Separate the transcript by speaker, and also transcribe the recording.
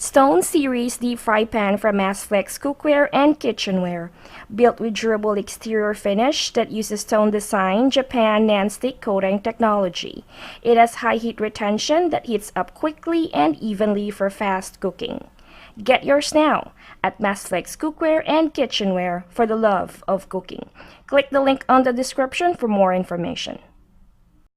Speaker 1: Stone Series Deep Fry Pan from Masflex Cookware and Kitchenware. Built with durable exterior finish that uses stone design Japan non-stick coating technology. It has high heat retention that heats up quickly and evenly for fast cooking. Get yours now at Masflex Cookware and Kitchenware for the love of cooking. Click the link on the description for more information.